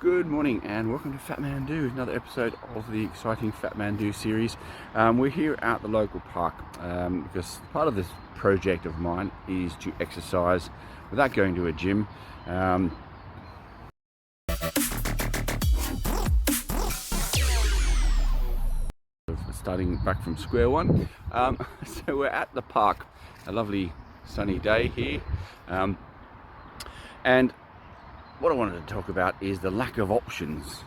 Good morning and welcome to Fat Man Do, another episode of the exciting Fat Man Do series. We're here at the local park because part of this project of mine is to exercise without going to a gym. Starting back from square one. So we're at the park, a lovely sunny day here. And what I wanted to talk about is the lack of options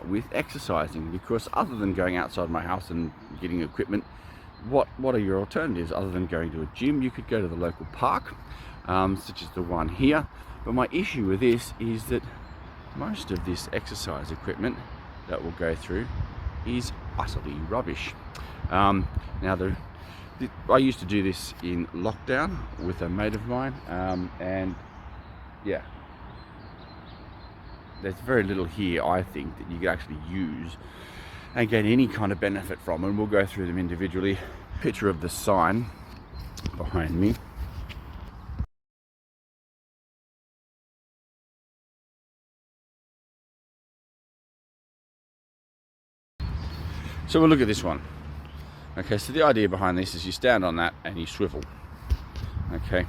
with exercising, because other than going outside my house and getting equipment, what are your alternatives other than going to a gym? You could go to the local park, such as the one here. But my issue with this is that most of this exercise equipment that we'll go through is utterly rubbish. Now, I used to do this in lockdown with a mate of mine, and yeah, there's very little here, I think, that you can actually use and get any kind of benefit from, and we'll go through them individually. Picture of the sign behind me. So we'll look at this one. Okay, so the idea behind this is you stand on that and you swivel. Okay.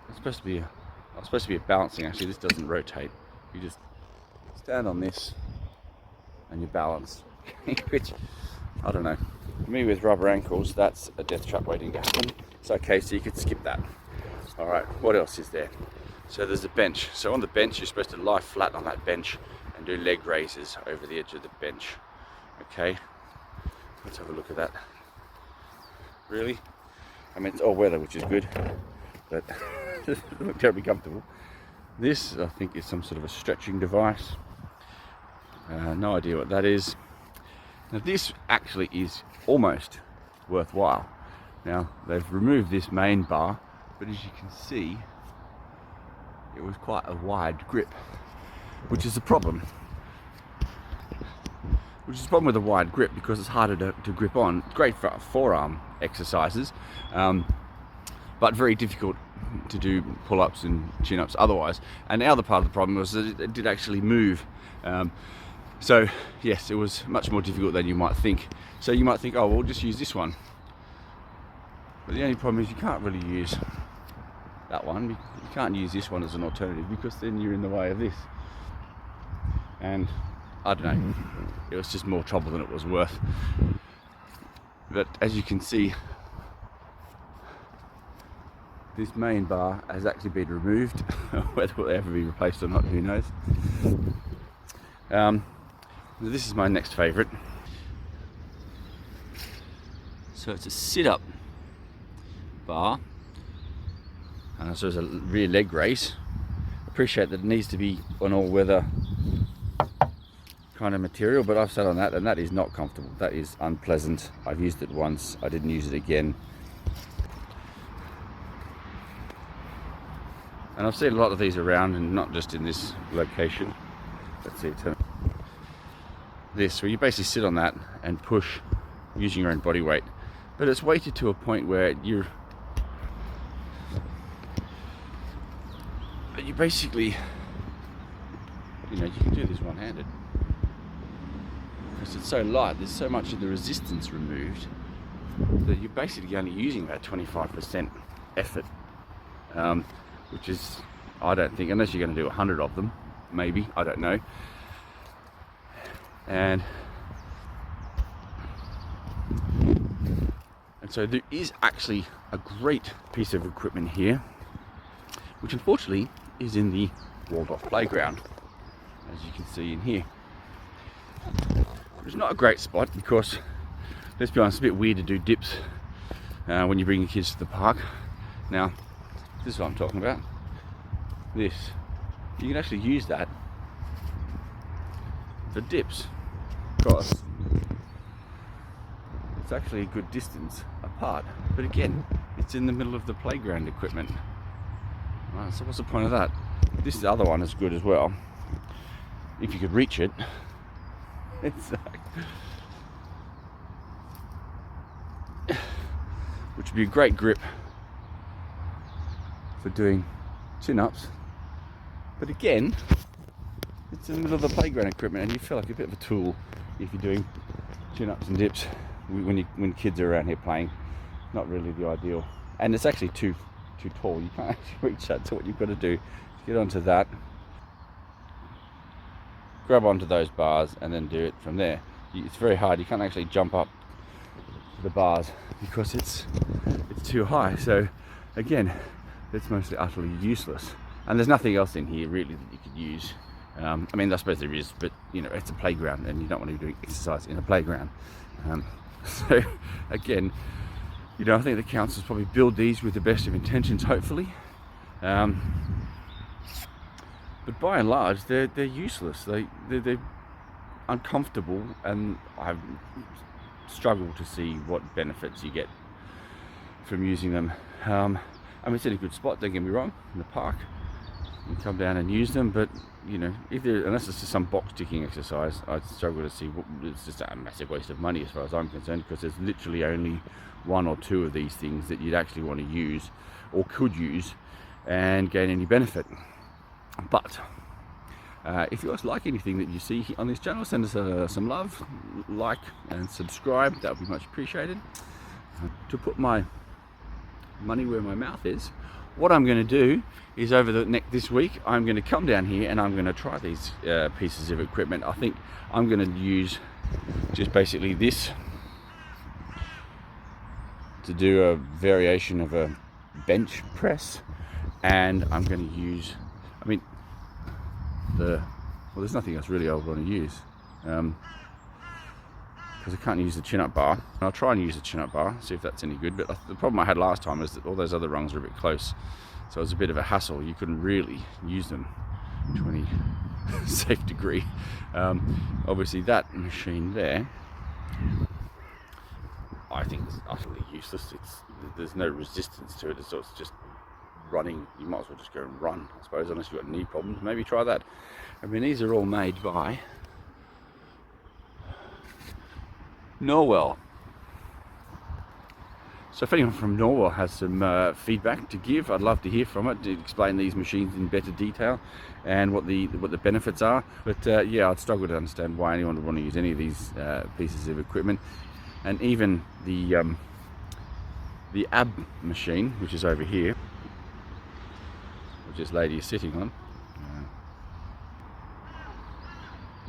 It's supposed to be a balancing. Actually, this doesn't rotate. You just stand on this and you balance. Which, I don't know. For me, with rubber ankles, that's a death trap waiting to happen. It's okay, so you could skip that. All right, what else is there? So there's a bench. So on the bench, you're supposed to lie flat on that bench and do leg raises over the edge of the bench. Okay, let's have a look at that. Really? I mean, it's all weather, which is good, but it doesn't look terribly comfortable. This, I think, is some sort of a stretching device. No idea what that is. Now, this actually is almost worthwhile. Now, they've removed this main bar, but as you can see, it was quite a wide grip, which is a problem. Which is a problem with a wide grip, because it's harder to grip on. It's great for forearm exercises, but very difficult to do pull-ups and chin-ups otherwise. And the other part of the problem was that it did actually move. So yes, it was much more difficult than you might think. So you might think, oh, we'll just use this one. But the only problem is you can't really use that one. You can't use this one as an alternative, because then you're in the way of this. And I don't know, it was just more trouble than it was worth. But as you can see, this main bar has actually been removed. Whether it will ever be replaced or not, who knows. This is my next favourite. So it's a sit-up bar, and so it's a rear leg raise. Appreciate that it needs to be an all-weather kind of material, but I've sat on that and that is not comfortable. That is unpleasant. I've used it once, I didn't use it again. And I've seen a lot of these around, and not just in this location. Let's see, turn this, where you basically sit on that and push using your own body weight, but it's weighted to a point where you basically, you can do this one-handed, because it's so light. There's so much of the resistance removed that you're basically only using about 25% effort, which is, I don't think, unless you're going to do 100 of them, maybe, I don't know. And so there is actually a great piece of equipment here, which unfortunately is in the walled-off playground, as you can see in here. It's not a great spot because, let's be honest, it's a bit weird to do dips when you bring your kids to the park. Now, this is what I'm talking about. This, you can actually use that for dips, because it's actually a good distance apart. But again, it's in the middle of the playground equipment. Right, so what's the point of that? This other one is good as well, if you could reach it. It's which would be a great grip for doing chin-ups But again, it's in the middle of the playground equipment, and you feel like a bit of a tool if you're doing chin-ups and dips when kids are around here playing. Not really the ideal, and it's actually too tall. You can't actually reach that. So what you've got to do is get onto that, grab onto those bars, and then do it from there. It's very hard. You can't actually jump up the bars because it's too high. So again, it's mostly utterly useless, and there's nothing else in here really that you could use. I mean, I suppose there is, but you know, it's a playground and you don't want to be doing exercise in a playground. So again, you know, I think the councils probably build these with the best of intentions, hopefully, but by and large they're useless. They're uncomfortable, and I've struggled to see what benefits you get from using them. I mean, it's in a good spot, don't get me wrong, in the park. You can come down and use them, but you know, unless it's just some box ticking exercise, I'd struggle to see it's just a massive waste of money as far as I'm concerned, because there's literally only one or two of these things that you'd actually want to use or could use and gain any benefit. But if you guys like anything that you see on this channel, send us some love, like and subscribe. That would be much appreciated. To put my money where my mouth is, what I'm going to do is over this week I'm going to come down here and I'm going to try these pieces of equipment. I think I'm going to use just basically this to do a variation of a bench press, and I'm going to use, I mean, well, there's nothing else really I would want to use, because I can't use the chin-up bar. And I'll try and use the chin-up bar, see if that's any good. But the problem I had last time is that all those other rungs are a bit close, so it was a bit of a hassle. You couldn't really use them to any safe degree. Obviously that machine there, I think is utterly useless. There's no resistance to it, so it's just running. You might as well just go and run, I suppose, unless you've got knee problems. Maybe try that. I mean, these are all made by Norwell. So if anyone from Norwell has some feedback to give, I'd love to hear from it, to explain these machines in better detail and what the benefits are. But yeah, I'd struggle to understand why anyone would want to use any of these pieces of equipment. And even the ab machine, which is over here, which this lady is sitting on.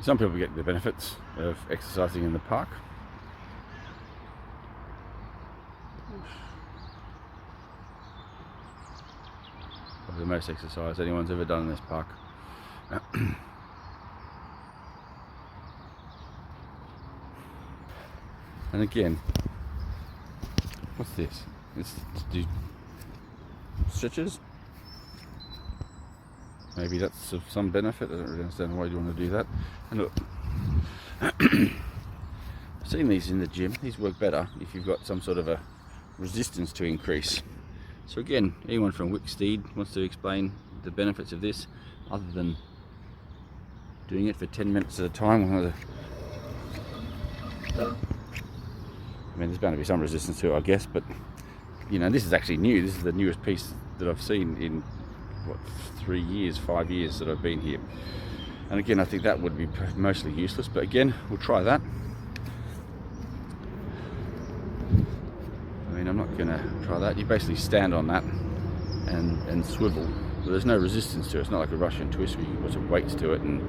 Some people get the benefits of exercising in the park. Probably the most exercise anyone's ever done in this park. And again, what's this? It's to do stretches. Maybe that's of some benefit. I don't really understand why you want to do that. And look, I've seen these in the gym. These work better if you've got some sort of a resistance to increase. So again, anyone from Wicksteed wants to explain the benefits of this, other than doing it for 10 minutes at a time. I mean, there's bound to be some resistance to it, I guess, but you know, this is actually new. This is the newest piece that I've seen in what, 3 years, 5 years that I've been here. And again, I think that would be mostly useless, but again, we'll try that. I mean, I'm not gonna try that. You basically stand on that and swivel. But there's no resistance to it. It's not like a Russian twist where you can put some weights to it and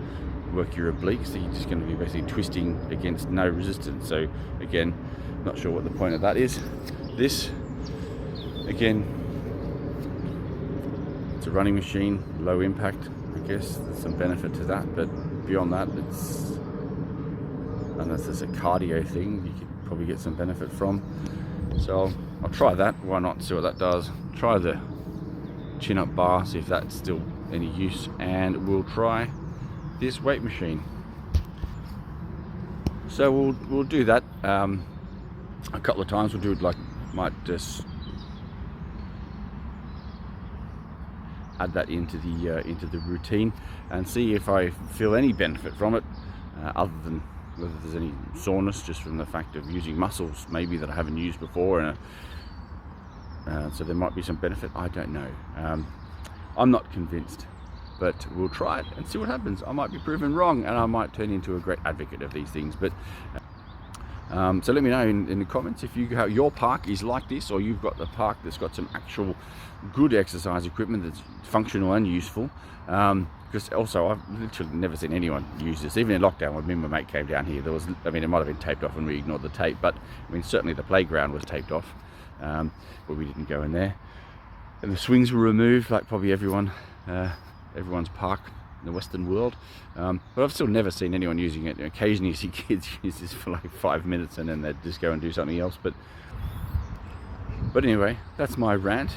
work your obliques. So you're just going to be basically twisting against no resistance. So again, not sure what the point of that is. This, again, it's a running machine, low impact, I guess. There's some benefit to that, but beyond that, it's, unless it's a cardio thing, you could probably get some benefit from. So I'll try that. Why not? See what that does. Try the chin-up bar, see if that's still any use, and we'll try this weight machine. So we'll do that a couple of times. We'll do it, like, might just add that into the routine and see if I feel any benefit from it, other than whether there's any soreness just from the fact of using muscles maybe that I haven't used before, and so there might be some benefit. I don't know. I'm not convinced. but we'll try it and see what happens. I might be proven wrong, and I might turn into a great advocate of these things. But so let me know in the comments if your park is like this, or you've got the park that's got some actual good exercise equipment that's functional and useful. Because also I've literally never seen anyone use this. Even in lockdown, when me and my mate came down here, there was, I mean, it might have been taped off and we ignored the tape, but I mean, certainly the playground was taped off, but we didn't go in there. And the swings were removed, like probably everyone's park in the Western world. But I've still never seen anyone using it. Occasionally you see kids use this for like 5 minutes and then they just go and do something else. But anyway, that's my rant.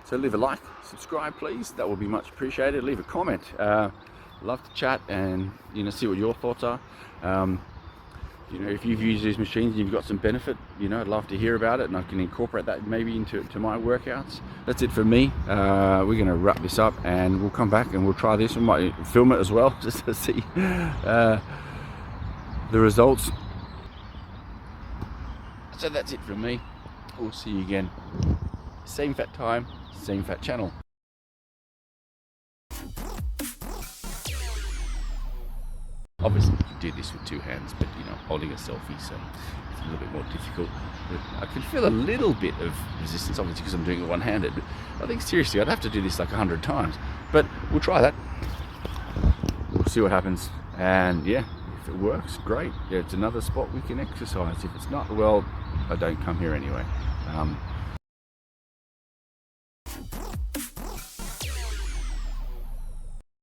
So leave a like, subscribe please, that would be much appreciated. Leave a comment, love to chat and see what your thoughts are. If you've used these machines and you've got some benefit, I'd love to hear about it, and I can incorporate that maybe into my workouts. That's it for me. We're going to wrap this up and we'll come back and we'll try this. We might film it as well just to see the results. So that's it from me. We'll see you again. Same fat time, same fat channel. Obviously you can do this with 2 hands, but holding a selfie, so it's a little bit more difficult. But I can feel a little bit of resistance, obviously because I'm doing it one-handed. But I think seriously I'd have to do this like 100 times. But we'll try that. We'll see what happens. And yeah, if it works, great. Yeah, it's another spot we can exercise. If it's not, well, I don't come here anyway.